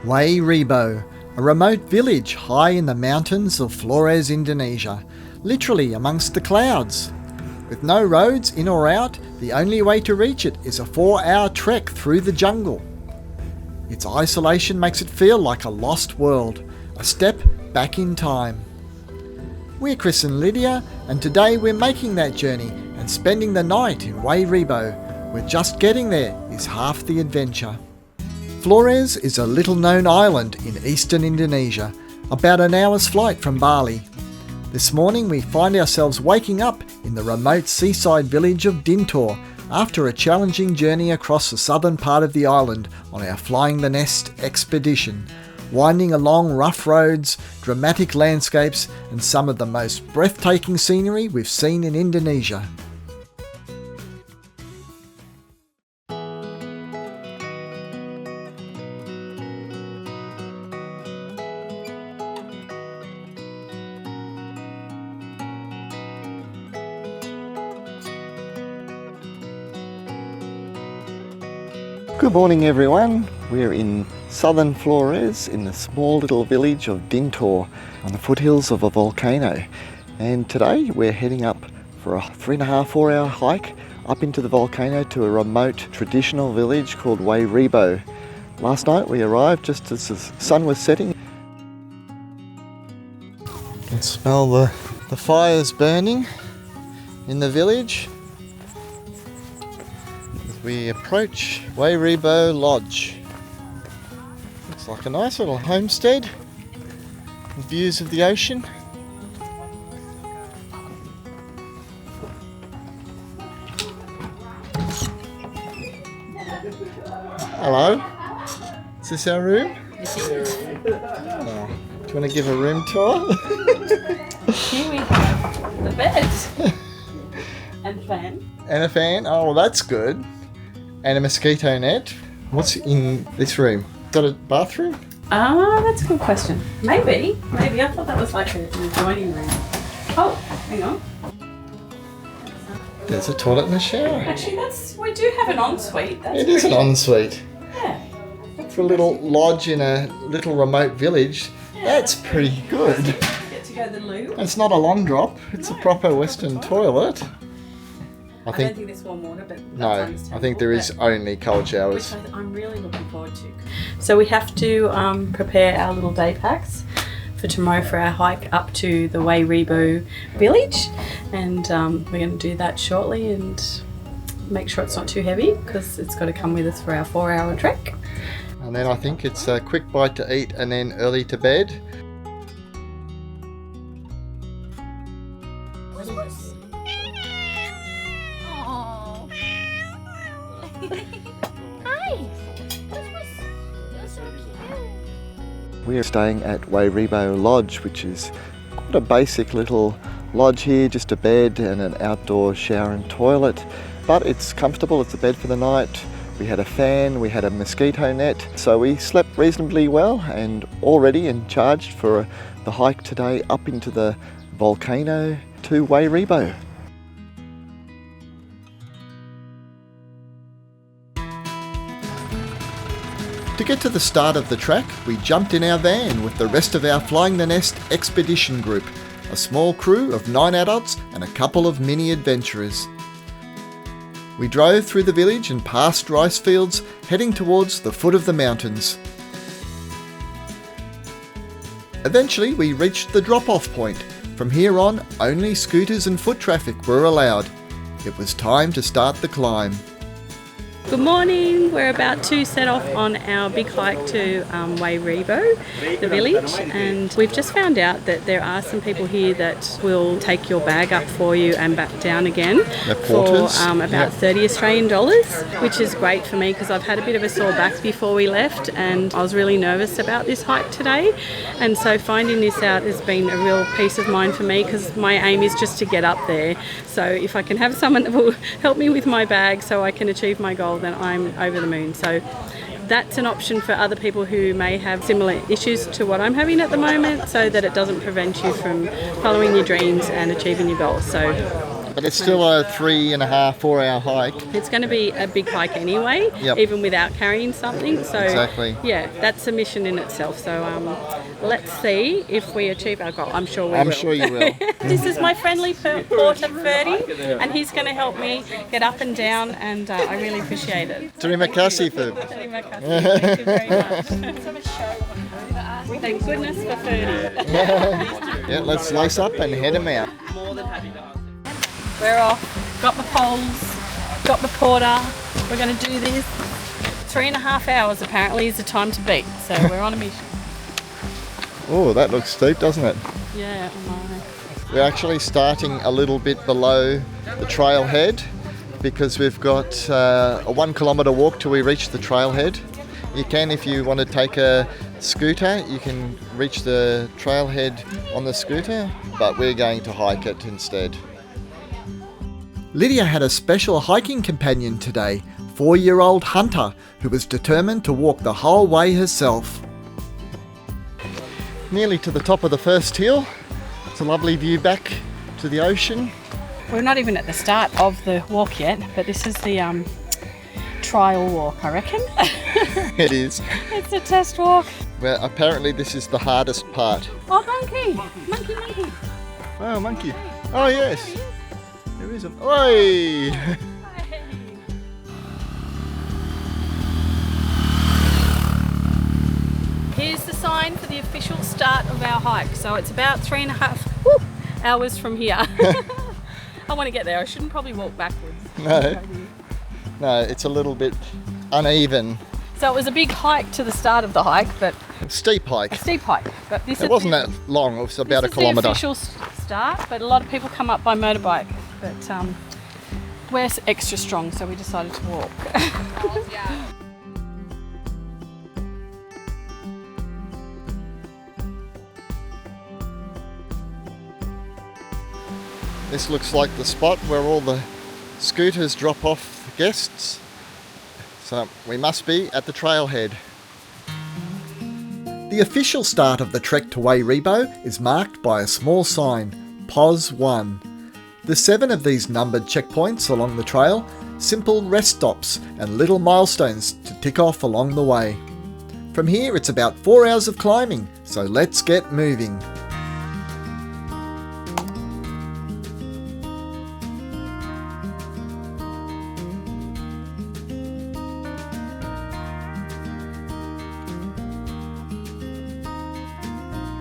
Wae Rebo, a remote village high in the mountains of Flores Indonesia, literally amongst the clouds. With no roads in or out, the only way to reach it is a 4-hour trek through the jungle. Its isolation makes it feel like a lost world, a step back in time. We're Chris and Lydia, and today we're making that journey and spending the night in Wae Rebo, where just getting there is half the adventure. Flores is a little-known island in eastern Indonesia, about an hour's flight from Bali. This morning we find ourselves waking up in the remote seaside village of Dintor after a challenging journey across the southern part of the island on our Flying the Nest expedition, winding along rough roads, dramatic landscapes and some of the most breathtaking scenery we've seen in Indonesia. Good morning everyone, we're in southern Flores in the small little village of Dintor on the foothills of a volcano, and today we're heading up for a 3.5-4 hour hike up into the volcano to a remote traditional village called Wae Rebo. Last night we arrived just as the sun was setting. You can smell the fires burning in the village. We approach Wae Rebo Lodge. Looks like a nice little homestead with views of the ocean. Hello, is this our room? Oh, do you want to give a room tour? Here we have the bed and fan. And a fan, oh well that's good. And a mosquito net. What's in this room? Is that a bathroom? That's a good question. Maybe. I thought that was like an adjoining room. Oh, hang on. There's a toilet and a shower. Actually, we do have an ensuite. It is an ensuite. Yeah. For a little lodge in a little remote village, that's pretty good. Get to go to the loo. It's not a long drop, it's a proper Western toilet. I don't think there's warm water, but no, I think there is only cold showers. Which I'm really looking forward to. So we have to prepare our little day packs for tomorrow for our hike up to the Wae Rebo Village, and we're going to do that shortly and make sure it's not too heavy because it's got to come with us for our 4-hour trek. And then I think it's a quick bite to eat and then early to bed. We're staying at Wae Rebo Lodge, which is quite a basic little lodge here, just a bed and an outdoor shower and toilet. But it's comfortable, it's a bed for the night. We had a fan, we had a mosquito net, so we slept reasonably well and all ready and charged for the hike today up into the volcano to Wae Rebo. To get to the start of the track, we jumped in our van with the rest of our Flying the Nest expedition group, a small crew of 9 adults and a couple of mini adventurers. We drove through the village and past rice fields, heading towards the foot of the mountains. Eventually we reached the drop-off point. From here on, only scooters and foot traffic were allowed. It was time to start the climb. Good morning, we're about to set off on our big hike to Wae Rebo, the village, and we've just found out that there are some people here that will take your bag up for you and back down again for about 30 Australian dollars, which is great for me because I've had a bit of a sore back before we left and I was really nervous about this hike today, and so finding this out has been a real peace of mind for me because my aim is just to get up there. So if I can have someone that will help me with my bag so I can achieve my goal, then I'm over the moon. So that's an option for other people who may have similar issues to what I'm having at the moment, so that it doesn't prevent you from following your dreams and achieving your goals. So but it's still a 3.5, 4 hour hike. It's going to be a big hike anyway, Yep. even without carrying something. So Exactly. yeah, that's a mission in itself. So let's see if we achieve our goal. I'm sure we will. I'm sure you will. This is my friendly porter, Ferdy, and he's going to help me get up and down, and I really appreciate it. Terima kasih, Ferb. Terima kasih. Thank you very much. Thank goodness for Ferdy. Yeah, let's lace up and head him out. More than happy. We're off. Got the poles. Got the porter. We're going to do this. 3.5 hours apparently is the time to beat. So we're on a mission. Oh, that looks steep, doesn't it? Yeah. We're actually starting a little bit below the trailhead because we've got a 1 kilometre walk till we reach the trailhead. You can, if you want to take a scooter, you can reach the trailhead on the scooter, but we're going to hike it instead. Lydia had a special hiking companion today, 4-year-old Hunter, who was determined to walk the whole way herself. Nearly to the top of the first hill. It's a lovely view back to the ocean. We're not even at the start of the walk yet, but this is the trial walk, I reckon. It is. It's a test walk. Well, apparently this is the hardest part. Oh, monkey! Monkey, monkey. Oh, monkey. Oh, yes. There is a... Oi! Here's the sign for the official start of our hike. So it's about 3.5 hours from here. I want to get there. I shouldn't probably walk backwards. No, it's a little bit uneven. So it was a big hike to the start of the hike, but Steep hike. a steep hike. But this It wasn't that long, it was about a this kilometre. is the official start, but a lot of people come up by motorbike. But we're extra strong, so we decided to walk. This looks like the spot where all the scooters drop off the guests. So we must be at the trailhead. The official start of the trek to Wae Rebo is marked by a small sign, POS 1. There's 7 of these numbered checkpoints along the trail, simple rest stops and little milestones to tick off along the way. From here it's about 4 hours of climbing, so let's get moving.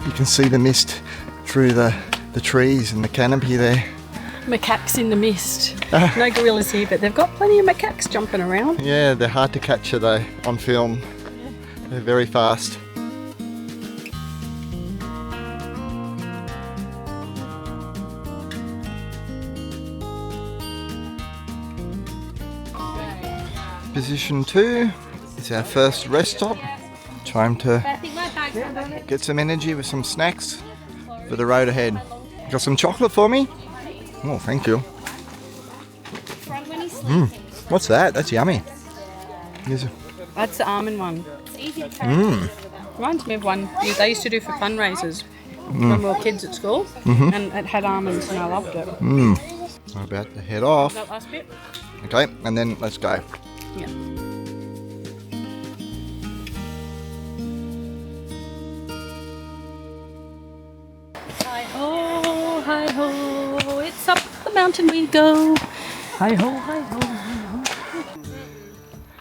You can see the mist through the trees and the canopy there. Macaques in the mist. No gorillas here, but they've got plenty of macaques jumping around. Yeah, they're hard to capture though on film. They're very fast. Position 2 is our first rest stop. Time to get some energy with some snacks for the road ahead. Got some chocolate for me? Oh, thank you. What's that? That's yummy. That's the almond one. Reminds me of one they used to do for fundraisers when we were kids at school, and it had almonds and I loved it. We're about to head off. That last bit? Okay, and then let's go. Yeah. Hi ho, it's up the mountain we go. Hi ho, hi ho,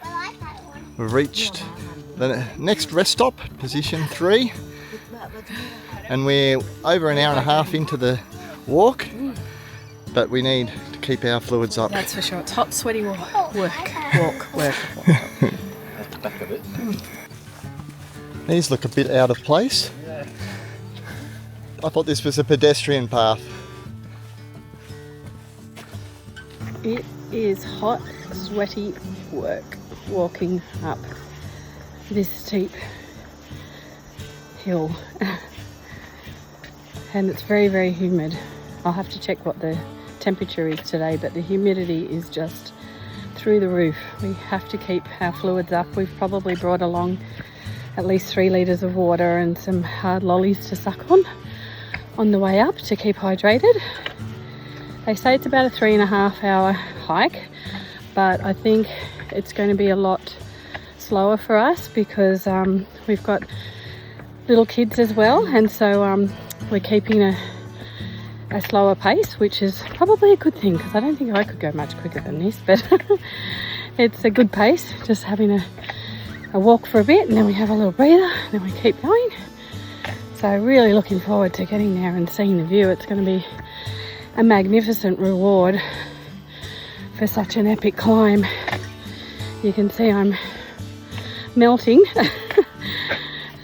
hi ho. We've reached the next rest stop, position 3, and we're over an hour and a half into the walk, but we need to keep our fluids up. That's for sure. It's hot, sweaty work. These look a bit out of place. I thought this was a pedestrian path. It is hot, sweaty work walking up this steep hill. And it's very, very humid. I'll have to check what the temperature is today, but the humidity is just through the roof. We have to keep our fluids up. We've probably brought along at least 3 litres of water and some hard lollies to suck on the way up to keep hydrated. They say it's about a 3.5-hour hike, but I think it's going to be a lot slower for us because we've got little kids as well, and so we're keeping a slower pace, which is probably a good thing because I don't think I could go much quicker than this, but it's a good pace, just having a walk for a bit and then we have a little breather and then we keep going. So really looking forward to getting there and seeing the view. It's going to be a magnificent reward for such an epic climb. You can see I'm melting.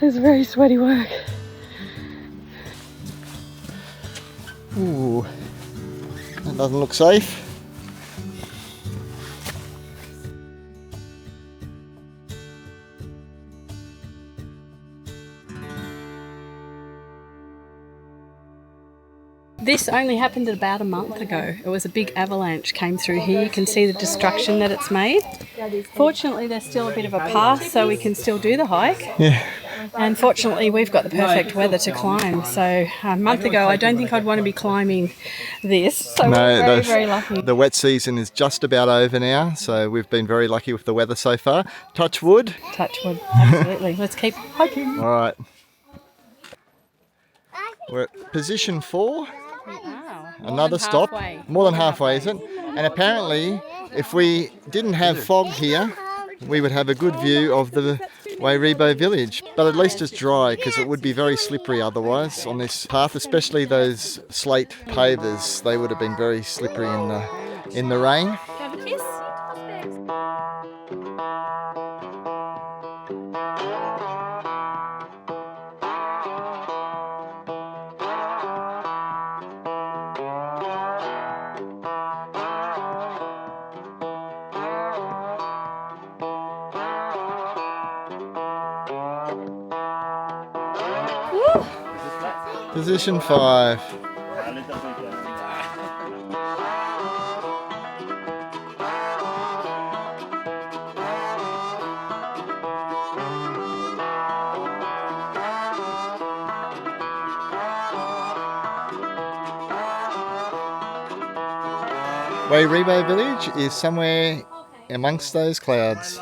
It's very sweaty work. Ooh, that doesn't look safe. This only happened about a month ago. It was a big avalanche came through here. You can see the destruction that it's made. Fortunately, there's still a bit of a path so we can still do the hike. Yeah. And fortunately, we've got the perfect weather to climb. So a month ago, I don't think I'd want to be climbing this. So we're very, very lucky. The wet season is just about over now, so we've been very lucky with the weather so far. Touch wood. Touch wood, absolutely. Let's keep hiking. All right. We're at position 4. Wow. Another stop. More than halfway, is it? And apparently, if we didn't have fog here, we would have a good view of the Wae Rebo Village. But at least it's dry because it would be very slippery otherwise on this path, especially those slate pavers. They would have been very slippery in the rain. Have a kiss. Position 5. Wae Rebo Village is somewhere amongst those clouds.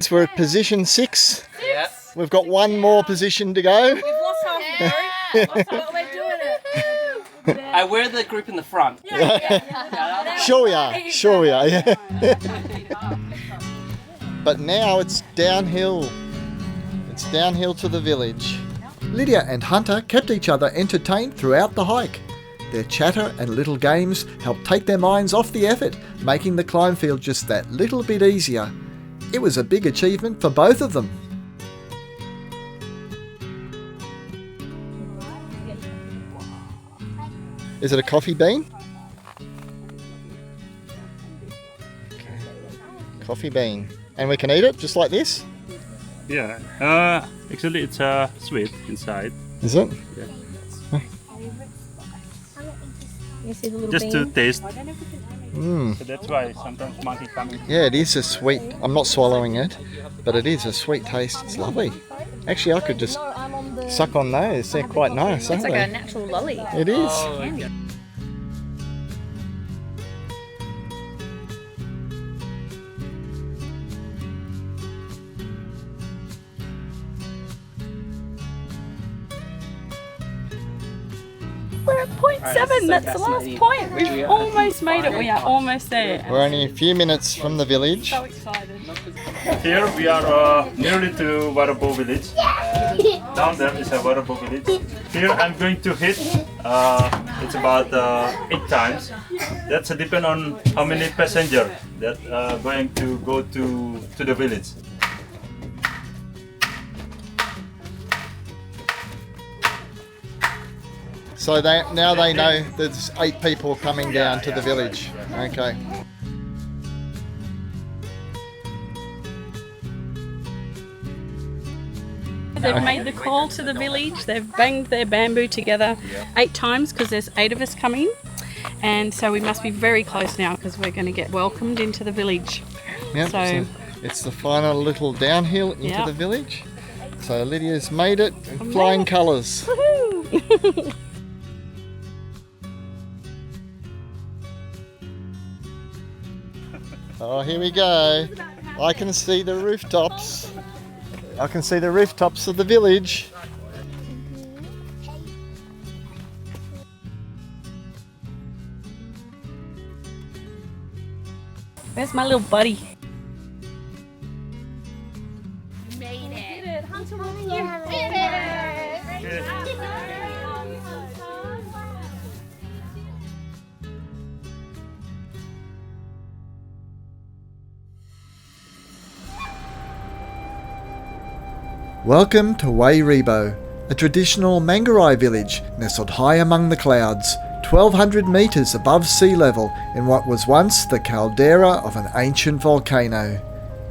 So we're at position 6. Yeah. We've got one more position to go. We've lost half the group, but we're doing it. We're the group in the front. Sure we are. Sure we are. Yeah. But now it's downhill. It's downhill to the village. Lydia and Hunter kept each other entertained throughout the hike. Their chatter and little games helped take their minds off the effort, making the climb feel just that little bit easier. It was a big achievement for both of them. Is it a coffee bean? Okay. Coffee bean. And we can eat it just like this? Yeah. Actually, it's sweet inside. Is it? Yeah. You see the little Just to bean? taste. Mm. So that's why sometimes monkey come in. Yeah, it is a sweet. I'm not swallowing it, but it is a sweet taste. It's lovely. Actually, I could just suck on those. They're quite nice, aren't It's like they? a natural lolly. It is. Oh, okay. We're at point 7. That's the last point. We've almost made it. We are almost there. We're only a few minutes from the village. So excited. Here we are nearly to Wae Rebo Village. Down there is a Wae Rebo Village. Here I'm going to hit. It's about 8 times. That's depend on how many passenger that going to go to the village. So now they know there's 8 people coming down to the village. Okay. They've made the call to the village. They've banged their bamboo together 8 times because there's 8 of us coming. And so we must be very close now because we're going to get welcomed into the village. Yep. So- So it's the final little downhill into Yep. the village. So Lydia's made it in flying colours. Woohoo! Oh, here we go. I can see the rooftops. I can see the rooftops of the village. Where's my little buddy? Welcome to Wae Rebo, a traditional Manggarai village nestled high among the clouds, 1,200 metres above sea level in what was once the caldera of an ancient volcano.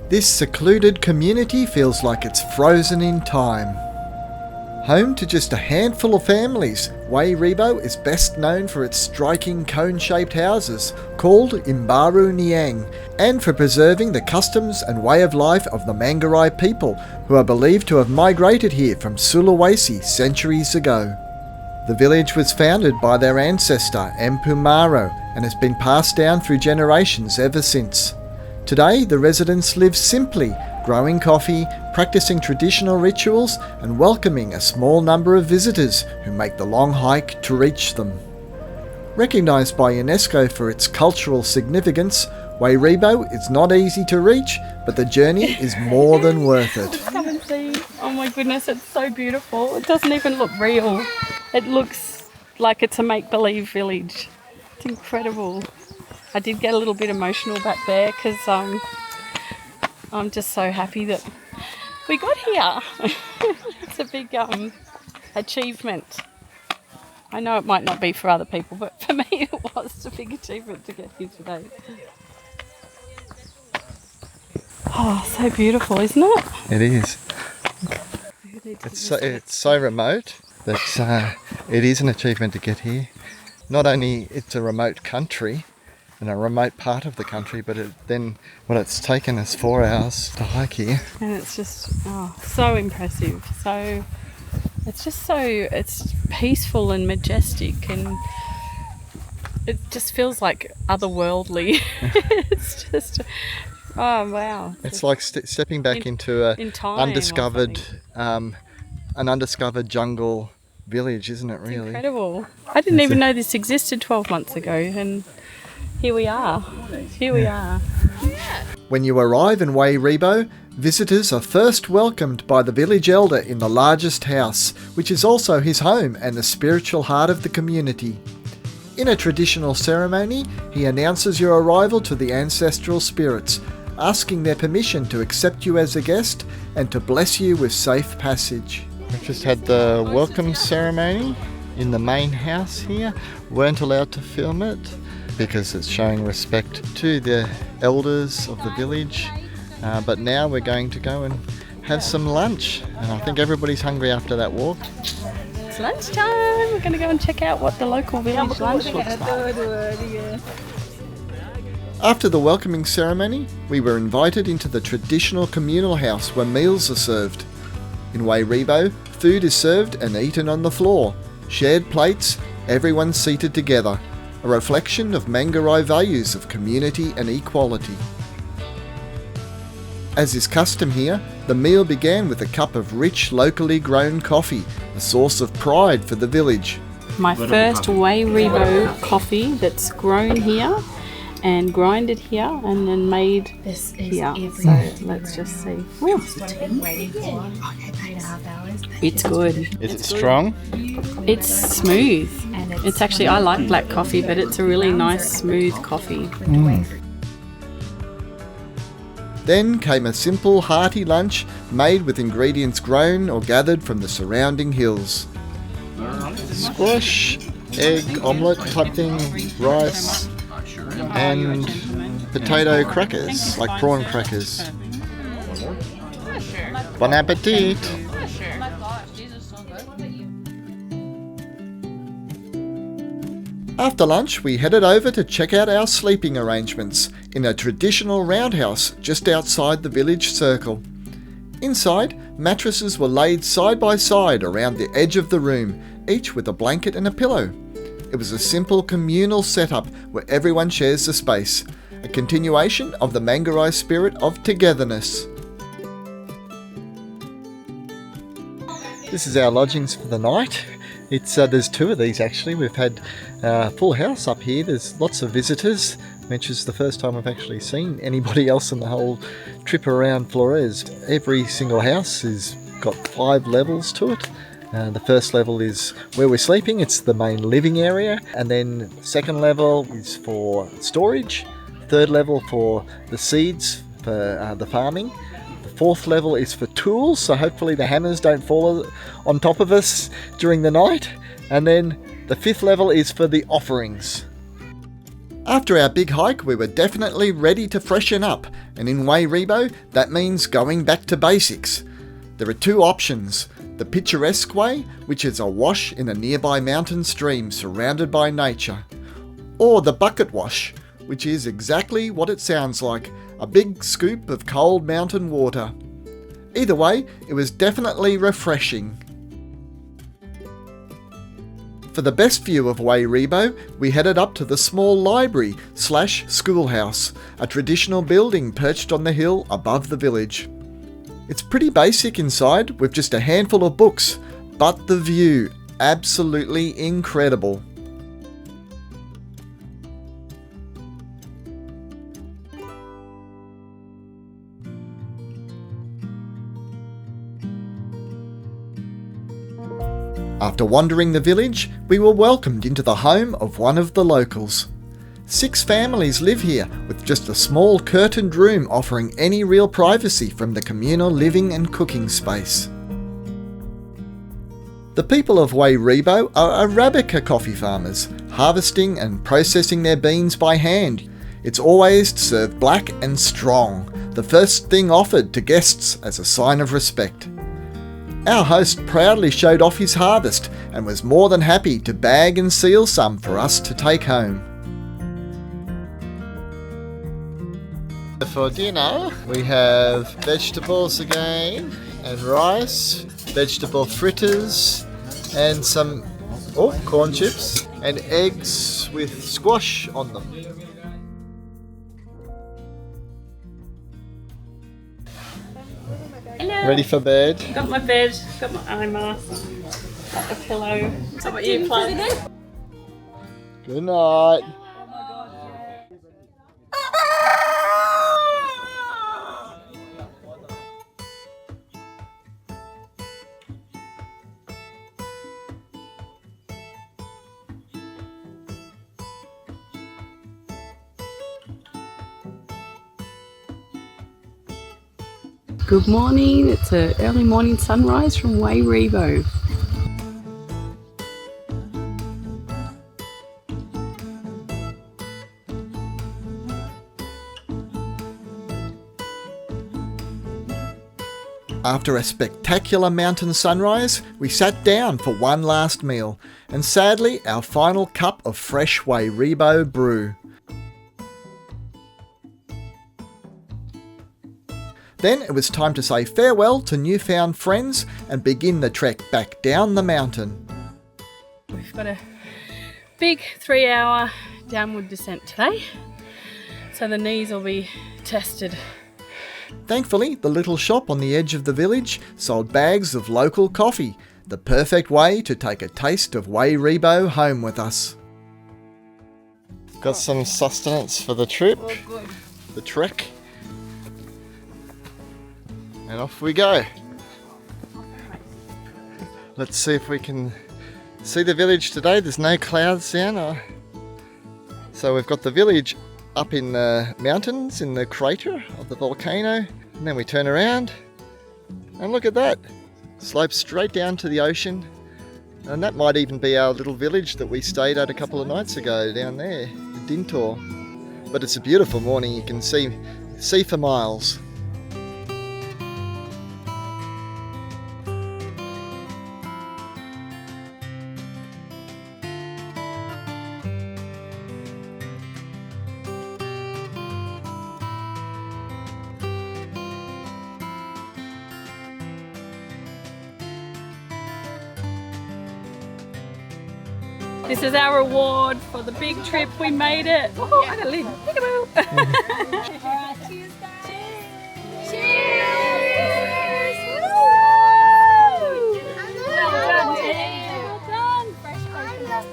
This secluded community feels like it's frozen in time. Home to just a handful of families, Wae Rebo is best known for its striking cone-shaped houses called Mbaru Niang, and for preserving the customs and way of life of the Manggarai people, who are believed to have migrated here from Sulawesi centuries ago. The village was founded by their ancestor Empu Maro and has been passed down through generations ever since. Today the residents live simply, growing coffee, practicing traditional rituals and welcoming a small number of visitors who make the long hike to reach them. Recognised by UNESCO for its cultural significance, Wae Rebo is not easy to reach, but the journey is more than worth it. Come and see. Oh my goodness, it's so beautiful. It doesn't even look real. It looks like it's a make-believe village. It's incredible. I did get a little bit emotional back there because I'm just so happy that we got here. It's a big achievement. I know it might not be for other people, but for me it was a big achievement to get here today. Oh, so beautiful, isn't it? It is. It's so remote that it is an achievement to get here. Not only it's a remote country and a remote part of the country, but it's taken us 4 hours to hike here. And it's just so impressive. So it's peaceful and majestic, and it just feels like otherworldly. It's just, oh wow. It's like stepping back into an undiscovered jungle village, isn't it, really? It's incredible. I didn't even know this existed 12 months ago, and here we are. When you arrive in Wae Rebo, visitors are first welcomed by the village elder in the largest house, which is also his home and the spiritual heart of the community. In a traditional ceremony, he announces your arrival to the ancestral spirits, asking their permission to accept you as a guest and to bless you with safe passage. We've just had the welcome ceremony in the main house here. Weren't allowed to film it because it's showing respect to the elders of the village. But now we're going to go and have some lunch. And I think everybody's hungry after that walk. It's lunchtime. We're going to go and check out what the local village lunch looks like. After the welcoming ceremony, we were invited into the traditional communal house where meals are served. In Wae Rebo, food is served and eaten on the floor. Shared plates, everyone seated together. A reflection of Manggarai values of community and equality. As is custom here, the meal began with a cup of rich, locally grown coffee, a source of pride for the village. My first Wae Rebo coffee that's grown here and grinded here and then made this here. So let's just see. Ooh. It's good. Is it strong? It's smooth. It's actually, I like black coffee, but it's a really nice smooth coffee. Then came a simple hearty lunch made with ingredients grown or gathered from the surrounding hills. Squash, egg, omelette type thing, rice and potato crackers, like prawn crackers. Bon appetit! After lunch, we headed over to check out our sleeping arrangements in a traditional roundhouse just outside the village circle. Inside, mattresses were laid side by side around the edge of the room, each with a blanket and a pillow. It was a simple communal setup where everyone shares the space. a continuation of the Manggarai spirit of togetherness. This is our lodgings for the night. There's two of these actually. We've had a full house up here. There's lots of visitors, which is the first time I've actually seen anybody else on the whole trip around Flores. Every single house has got 5 levels to it. The first level is where we're sleeping. It's the main living area. And then second level is for storage. Third level for the seeds for the farming. Fourth level is for tools, so hopefully the hammers don't fall on top of us during the night. And then the 5th level is for the offerings. After our big hike, we were definitely ready to freshen up, and in Wae Rebo, that means going back to basics. There are 2 options: the picturesque way, which is a wash in a nearby mountain stream surrounded by nature, or the bucket wash, which is exactly what it sounds like, a big scoop of cold mountain water. Either way, it was definitely refreshing. For the best view of Wae Rebo, we headed up to the small library/schoolhouse, a traditional building perched on the hill above the village. It's pretty basic inside, with just a handful of books, but the view, absolutely incredible. After wandering the village, we were welcomed into the home of one of the locals. 6 families live here, with just a small curtained room offering any real privacy from the communal living and cooking space. The people of Wae Rebo are Arabica coffee farmers, harvesting and processing their beans by hand. It's always served black and strong, the first thing offered to guests as a sign of respect. Our host proudly showed off his harvest and was more than happy to bag and seal some for us to take home. For dinner, we have vegetables again, and rice, vegetable fritters, and some corn chips, and eggs with squash on them. Hello. Ready for bed? Got my bed, got my eye mask, got the pillow, got my earplugs. Good night. Good morning, it's an early morning sunrise from Wae Rebo. After a spectacular mountain sunrise, we sat down for one last meal, and sadly our final cup of fresh Wae Rebo brew. Then it was time to say farewell to newfound friends and begin the trek back down the mountain. We've got a big 3-hour downward descent today, so the knees will be tested. Thankfully, the little shop on the edge of the village sold bags of local coffee, the perfect way to take a taste of Wae Rebo home with us. Got some sustenance for the trip, the trek. And off we go. Let's see if we can see the village today. There's no clouds down. So we've got the village up in the mountains in the crater of the volcano. And then we turn around and look at that. Slopes straight down to the ocean. And that might even be our little village that we stayed at a couple of nights ago down there, Dintor. But it's a beautiful morning. You can see for miles. This is our reward for the big trip. We made it. Oh, I got a lid. Peekaboo. Cheers, guys. Cheers. Well done. Fresh coconut.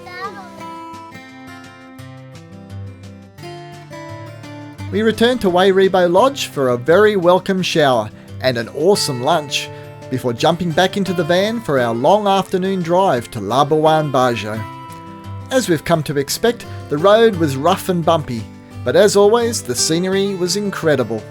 We returned to Wae Rebo Lodge for a very welcome shower and an awesome lunch, before jumping back into the van for our long afternoon drive to Labuan, Bajo. As we've come to expect, the road was rough and bumpy, but as always, the scenery was incredible.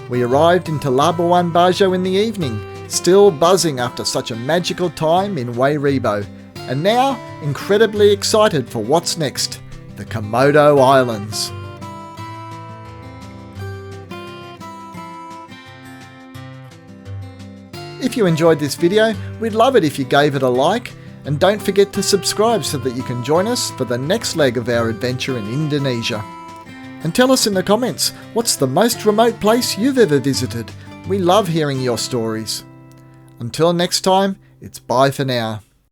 We arrived into Labuan, Bajo in the evening, still buzzing after such a magical time in Wae Rebo, and now incredibly excited for what's next, the Komodo Islands. If you enjoyed this video, we'd love it if you gave it a like, and don't forget to subscribe so that you can join us for the next leg of our adventure in Indonesia. And tell us in the comments, what's the most remote place you've ever visited? We love hearing your stories. Until next time, it's bye for now.